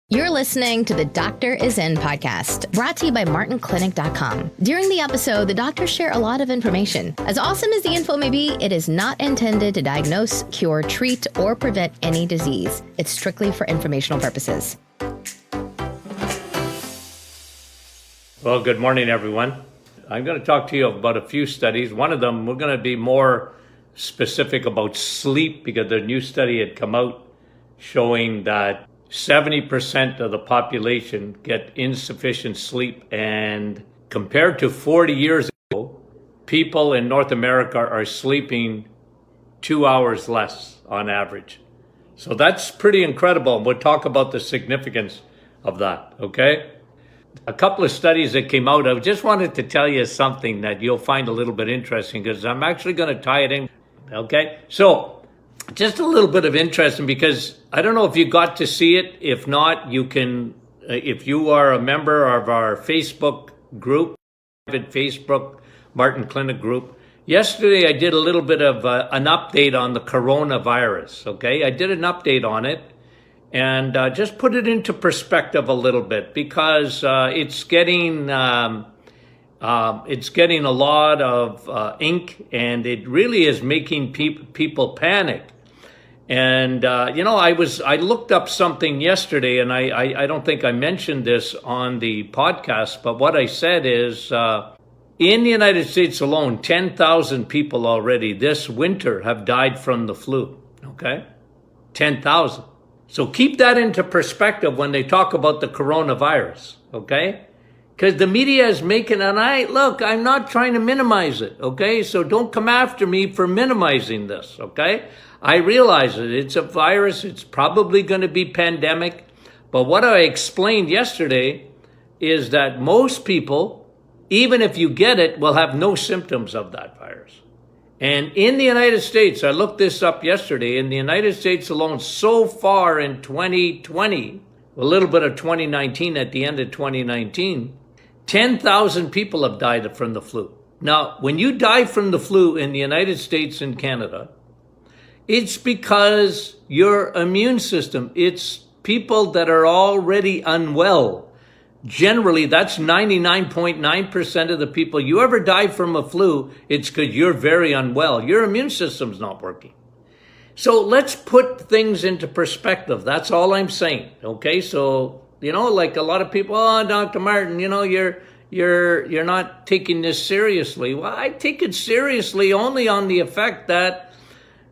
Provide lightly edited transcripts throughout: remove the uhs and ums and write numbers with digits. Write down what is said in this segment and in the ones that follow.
You're listening to the Doctor Is In podcast, brought to you by MartinClinic.com. During the episode, the doctors share a lot of information. As awesome as the info may be, it is not intended to diagnose, cure, treat, or prevent any disease. It's strictly for informational purposes. Well, good morning, everyone. I'm going to talk to you about a few studies. One of them, we're going to be more specific about sleep because a new study had come out showing that 70% of the population get insufficient sleep, and compared to 40 years ago, people in North America are sleeping 2 hours less on average. So that's pretty incredible. We'll talk about the significance of that, okay? A couple of studies that came out, I just wanted to tell you something that you'll find a little bit interesting because I'm actually going to tie it in, okay? So, just a little bit of interesting because I don't know if you got to see it. If not, you can, if you are a member of our Facebook group, private Facebook Martin Clinic group. Yesterday, I did a little bit of an update on the coronavirus, okay? I did an update on it and just put it into perspective a little bit because it's getting a lot of ink and it really is making people panic. And, I looked up something yesterday and I don't think I mentioned this on the podcast, but what I said is in the United States alone, 10,000 people already this winter have died from the flu, okay? 10,000. So keep that into perspective when they talk about the coronavirus, okay? Because the media is making, and I'm not trying to minimize it, okay? So don't come after me for minimizing this, okay? I realize it. It's a virus. It's probably going to be pandemic. But what I explained yesterday is that most people, even if you get it, will have no symptoms of that virus. And in the United States, I looked this up yesterday, in the United States alone, so far in 2020, a little bit of 2019 at the end of 2019, 10,000 people have died from the flu. Now, when you die from the flu in the United States and Canada, it's because your immune system, it's people that are already unwell. Generally, that's 99.9% of the people. You ever die from a flu, it's because you're very unwell. Your immune system's not working. So let's put things into perspective. That's all I'm saying. Okay, so like a lot of people, Dr. Martin, you're not taking this seriously. Well, I take it seriously only on the effect that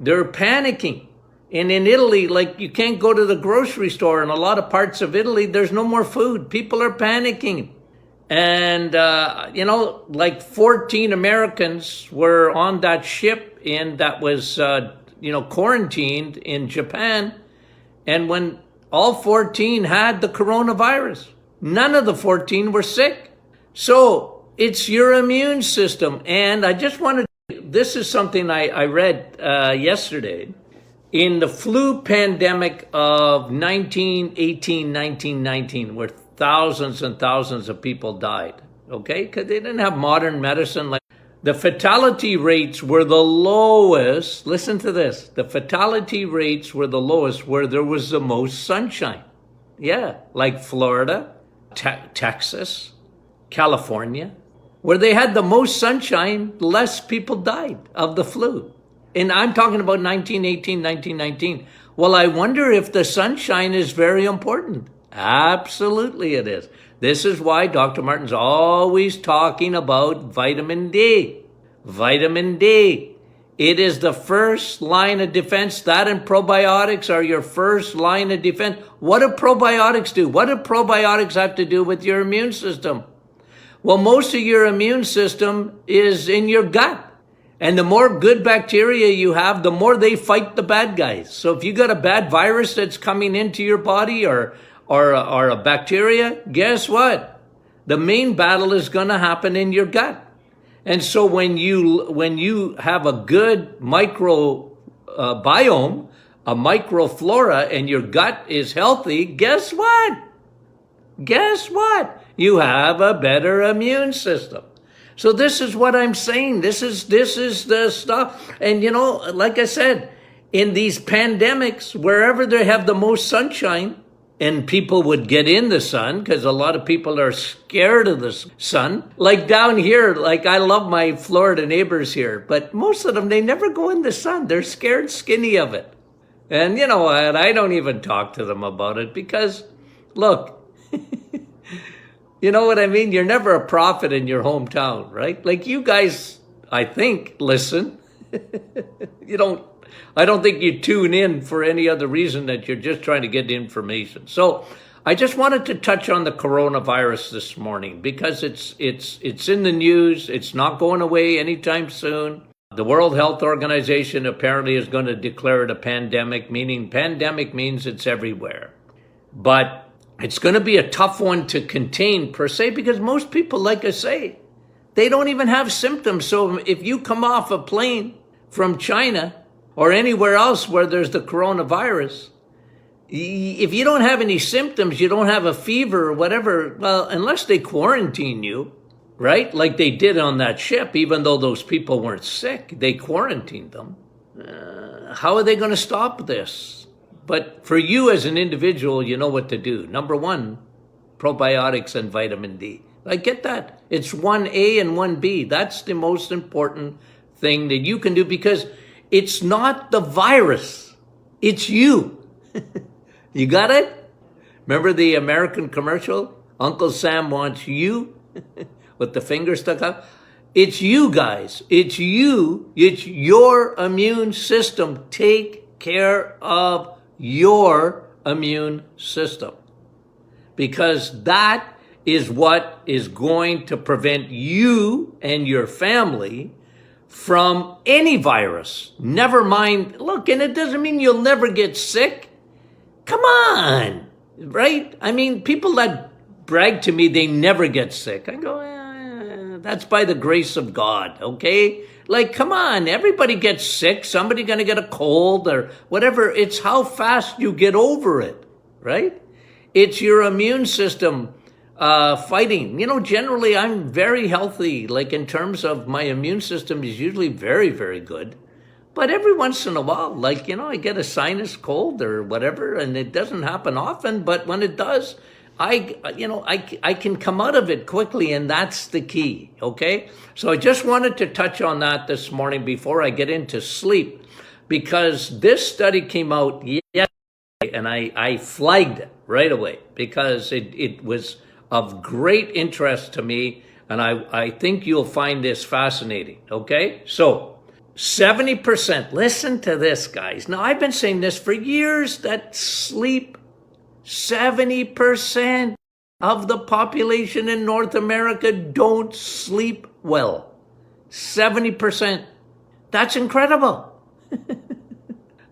they're panicking. And in Italy, you can't go to the grocery store. In a lot of parts of Italy, there's no more food. People are panicking. And, 14 Americans were on that ship that was, quarantined in Japan. And when all 14 had the coronavirus, none of the 14 were sick. So it's your immune system. And I just wanted this is something I read yesterday. In the flu pandemic of 1918, 1919, where thousands and thousands of people died, okay? Because they didn't have modern medicine. The fatality rates were the lowest. Listen to this. The fatality rates were the lowest where there was the most sunshine. Yeah, like Florida, Texas, California. Where they had the most sunshine, less people died of the flu. And I'm talking about 1918, 1919. Well, I wonder if the sunshine is very important. Absolutely it is. This is why Dr. Martin's always talking about vitamin D. Vitamin D. It is the first line of defense. That and probiotics are your first line of defense. What do probiotics do? What do probiotics have to do with your immune system? Well, most of your immune system is in your gut. And the more good bacteria you have, the more they fight the bad guys. So if you got a bad virus that's coming into your body or a bacteria, guess what? The main battle is going to happen in your gut. And so when you have a good microbiome, a microflora, and your gut is healthy, guess what? Guess what? You have a better immune system. So this is what I'm saying. This is the stuff. And like I said, in these pandemics, wherever they have the most sunshine, and people would get in the sun because a lot of people are scared of the sun. Like down here, like I love my Florida neighbors here, but most of them, they never go in the sun. They're scared skinny of it. And you know what? I don't even talk to them about it because, look, you know what I mean? You're never a prophet in your hometown, right? Like you guys, I think, listen. I don't think you tune in for any other reason that you're just trying to get information. So I just wanted to touch on the coronavirus this morning because it's in the news. It's not going away anytime soon. The World Health Organization apparently is going to declare it a pandemic, meaning pandemic means it's everywhere. But it's going to be a tough one to contain per se because most people, like I say, they don't even have symptoms. So if you come off a plane from China or anywhere else where there's the coronavirus, if you don't have any symptoms, you don't have a fever or whatever, well, unless they quarantine you, right? Like they did on that ship, even though those people weren't sick, they quarantined them. How are they going to stop this? But for you as an individual, you know what to do. Number one, probiotics and vitamin D. I get that. It's 1A and 1B. That's the most important thing that you can do because it's not the virus. It's you. You got it? Remember the American commercial? Uncle Sam wants you with the finger stuck up. It's you guys. It's you. It's your immune system. Take care of your immune system because that is what is going to prevent you and your family from any virus. Never mind. Look, and it doesn't mean you'll never get sick. Come on, right? I mean, people that brag to me, they never get sick. I go, that's by the grace of God, okay? Like, come on, everybody gets sick. Somebody going to get a cold or whatever. It's how fast you get over it, right? It's your immune system fighting. You know, generally I'm very healthy, like in terms of my immune system is usually very, very good. But every once in a while, like, you know, I get a sinus cold or whatever, and it doesn't happen often, but when it does, I can come out of it quickly, and that's the key, okay? So I just wanted to touch on that this morning before I get into sleep, because this study came out yesterday, and I flagged it right away because it was of great interest to me, and I think you'll find this fascinating, okay? So 70%, listen to this, guys. Now, I've been saying this for years, that sleep, 70% of the population in North America don't sleep well. 70%. That's incredible.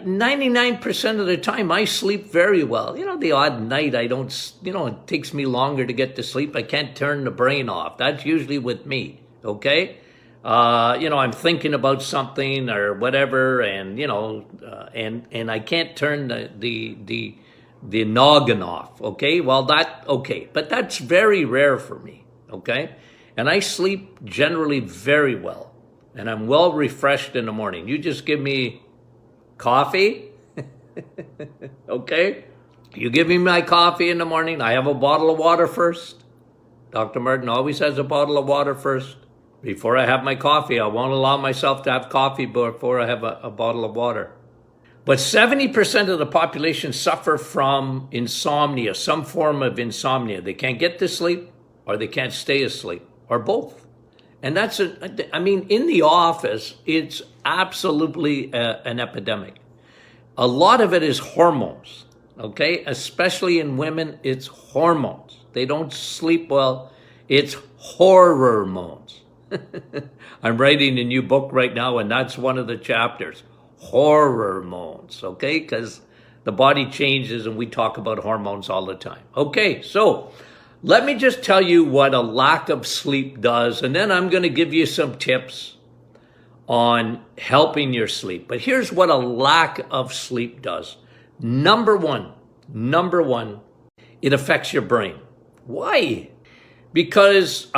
99% of the time, I sleep very well. You know, the odd night I don't, it takes me longer to get to sleep. I can't turn the brain off. That's usually with me, okay? I'm thinking about something or whatever, and, and I can't turn the noggin off, okay? Well, but that's very rare for me, okay? And I sleep generally very well, and I'm well refreshed in the morning. You just give me coffee, okay? You give me my coffee in the morning. I have a bottle of water first. Dr. Martin always has a bottle of water first. Before I have my coffee, I won't allow myself to have coffee before I have a bottle of water. But 70% of the population suffer from insomnia, some form of insomnia. They can't get to sleep, or they can't stay asleep, or both. And that's, in the office, it's absolutely an epidemic. A lot of it is hormones, okay? Especially in women, it's hormones. They don't sleep well. It's hormones. I'm writing a new book right now, and that's one of the chapters. Hormones, okay? Because the body changes, and we talk about hormones all the time. Okay, so let me just tell you what a lack of sleep does, and then I'm going to give you some tips on helping your sleep. But here's what a lack of sleep does. Number one, it affects your brain. Why? Because,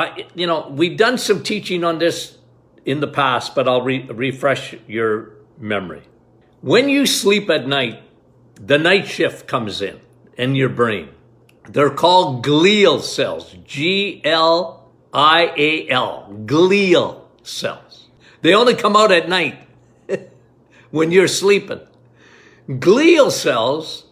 we've done some teaching on this in the past, but I'll refresh your memory. When you sleep at night, the night shift comes in. in your brain. They're called glial cells, Glial, glial cells. They only come out at night when you're sleeping. Glial cells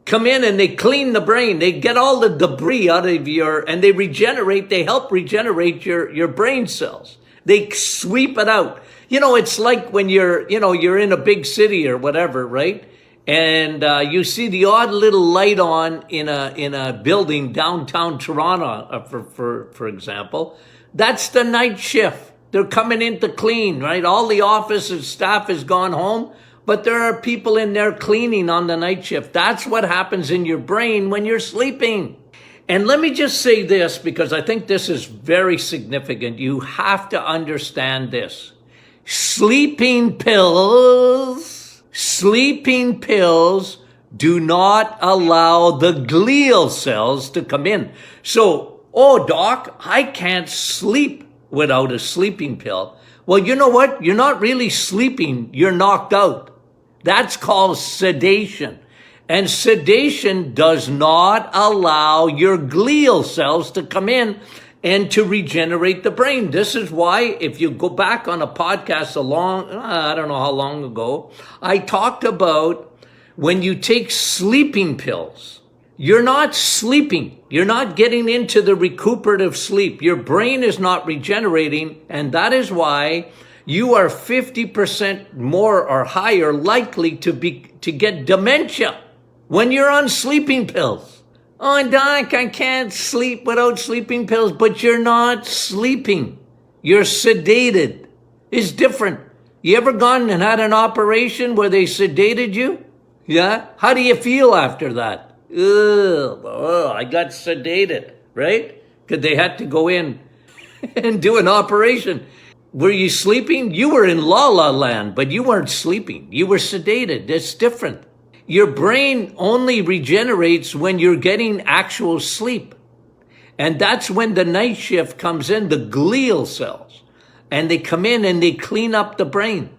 come in and they clean the brain. They get all the debris out of and they help regenerate your brain cells. They sweep it out. It's like when you're in a big city or whatever, right? And you see the odd little light on in a building downtown Toronto, for example. That's the night shift. They're coming in to clean, right? All the office and staff has gone home, but there are people in there cleaning on the night shift. That's what happens in your brain when you're sleeping. And let me just say this, because I think this is very significant. You have to understand this. Sleeping pills do not allow the glial cells to come in. So, doc, I can't sleep without a sleeping pill. Well, you know what? You're not really sleeping. You're knocked out. That's called sedation. And sedation does not allow your glial cells to come in and to regenerate the brain. This is why, if you go back on a podcast I don't know how long ago, I talked about when you take sleeping pills, you're not sleeping. You're not getting into the recuperative sleep. Your brain is not regenerating, and that is why you are 50% more or higher likely to get dementia when you're on sleeping pills. Oh, doc, I can't sleep without sleeping pills, but you're not sleeping. You're sedated. It's different. You ever gone and had an operation where they sedated you? Yeah? How do you feel after that? I got sedated, right? Because they had to go in and do an operation. Were you sleeping? You were in la la land, but you weren't sleeping. You were sedated. It's different. Your brain only regenerates when you're getting actual sleep. And that's when the night shift comes in, the glial cells. And they come in and they clean up the brain.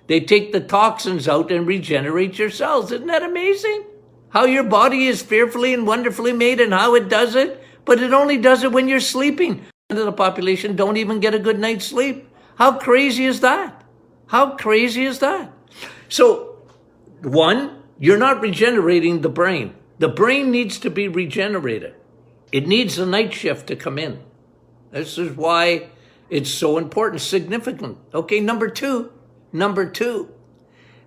They take the toxins out and regenerate your cells. Isn't that amazing? How your body is fearfully and wonderfully made and how it does it. But it only does it when you're sleeping. The population don't even get a good night's sleep. How crazy is that? How crazy is that? So, one, you're not regenerating the brain. The brain needs to be regenerated. It needs the night shift to come in. This is why it's so important, significant. Okay, number two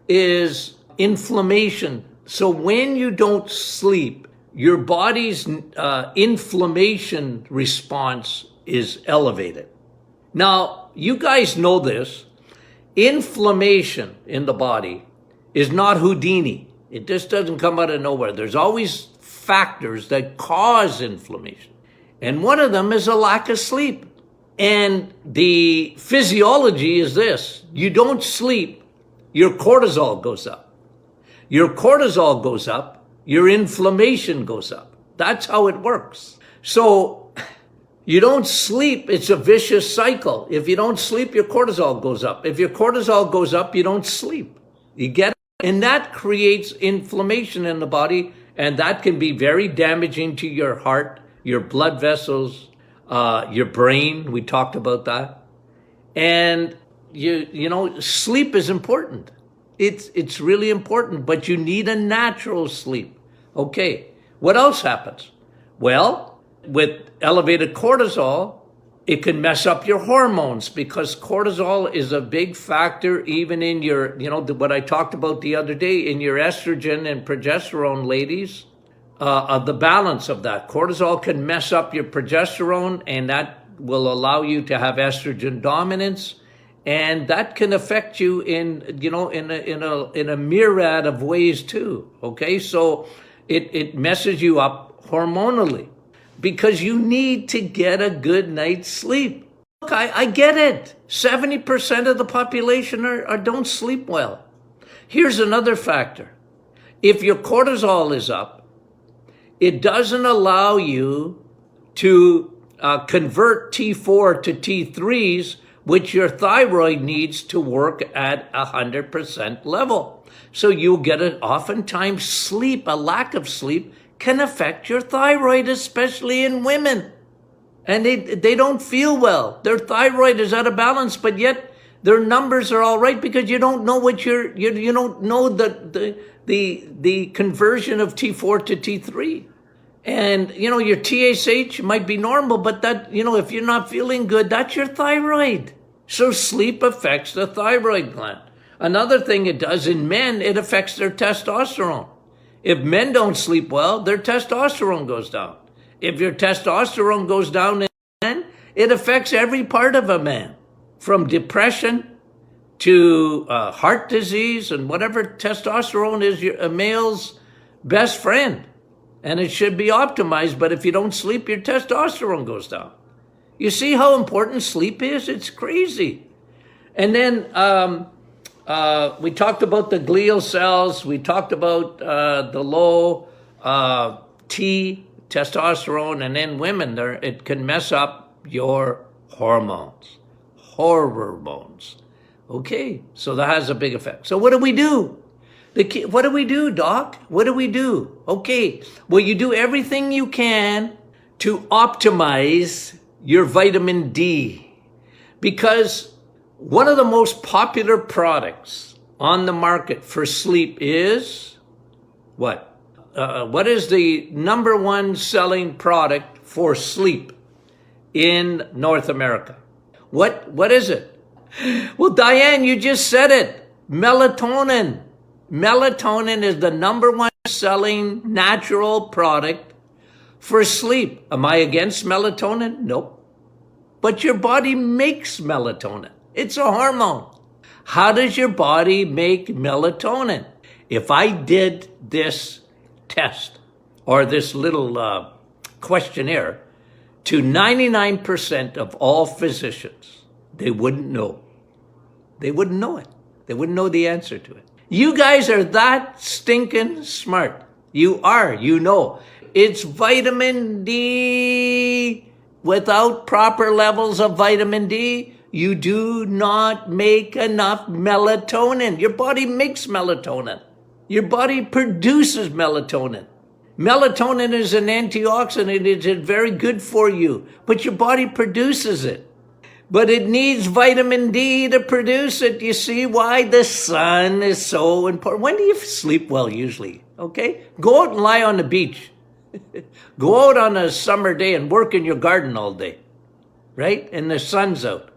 is inflammation. So when you don't sleep, your body's inflammation response is elevated. Now, you guys know this. Inflammation in the body is not Houdini. It just doesn't come out of nowhere. There's always factors that cause inflammation. And one of them is a lack of sleep. And the physiology is this. You don't sleep, your cortisol goes up. Your cortisol goes up, your inflammation goes up. That's how it works. So you don't sleep, it's a vicious cycle. If you don't sleep, your cortisol goes up. If your cortisol goes up, you don't sleep. You get it? And that creates inflammation in the body, and that can be very damaging to your heart, your blood vessels, your brain. We talked about that. And you know, sleep is important. It's really important, but you need a natural sleep. Okay, what else happens? Well, with elevated cortisol, it can mess up your hormones because cortisol is a big factor even in your, what I talked about the other day, in your estrogen and progesterone, ladies, the balance of that. Cortisol can mess up your progesterone, and that will allow you to have estrogen dominance. And that can affect you in a myriad of ways too. Okay, so it messes you up hormonally because you need to get a good night's sleep. Look, I get it. 70% of the population don't sleep well. Here's another factor. If your cortisol is up, it doesn't allow you to convert T4 to T3s, which your thyroid needs to work at 100% level. So you'll get oftentimes sleep, a lack of sleep can affect your thyroid, especially in women. And they don't feel well. Their thyroid is out of balance, but yet their numbers are all right because you don't know what you don't know the conversion of T4 to T3. And, your TSH might be normal, but that, if you're not feeling good, that's your thyroid. So sleep affects the thyroid gland. Another thing it does in men, it affects their testosterone. If men don't sleep well, their testosterone goes down. If your testosterone goes down in men, it affects every part of a man, from depression to heart disease and whatever. Testosterone is a male's best friend, and it should be optimized. But if you don't sleep, your testosterone goes down. You see how important sleep is? It's crazy. And then we talked about the glial cells. We talked about the low T testosterone, and then women, it can mess up your hormones. Okay, so that has a big effect. So what do we do? What do we do, Doc? What do we do? Okay, well, you do everything you can to optimize your vitamin D, because one of the most popular products on the market for sleep is what? What is the number one selling product for sleep in North America? What is it? Well, Diane, you just said it. Melatonin. Melatonin is the number one selling natural product for sleep. Am I against melatonin? Nope. But your body makes melatonin. It's a hormone. How does your body make melatonin? If I did this test or this little questionnaire to 99% of all physicians, they wouldn't know. They wouldn't know it. They wouldn't know the answer to it. You guys are that stinking smart. You are, It's vitamin D. Without proper levels of vitamin D, you do not make enough melatonin. Your body makes melatonin. Your body produces melatonin. Melatonin is an antioxidant. It's very good for you, but your body produces it. But it needs vitamin D to produce it. You see why the sun is so important. When do you sleep well usually? Okay? Go out and lie on the beach. Go out on a summer day and work in your garden all day, right? And the sun's out.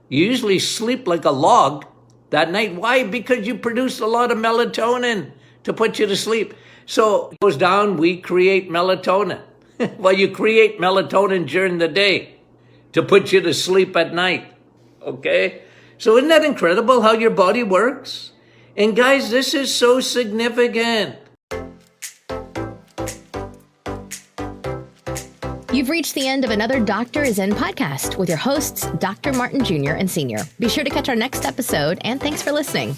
You usually sleep like a log that night. Why? Because you produce a lot of melatonin to put you to sleep. So it goes down, we create melatonin. Well, you create melatonin during the day to put you to sleep at night, okay? So isn't that incredible how your body works? And guys, this is so significant. You've reached the end of another Doctor is In podcast with your hosts, Dr. Martin Jr. and Sr. Be sure to catch our next episode, and thanks for listening.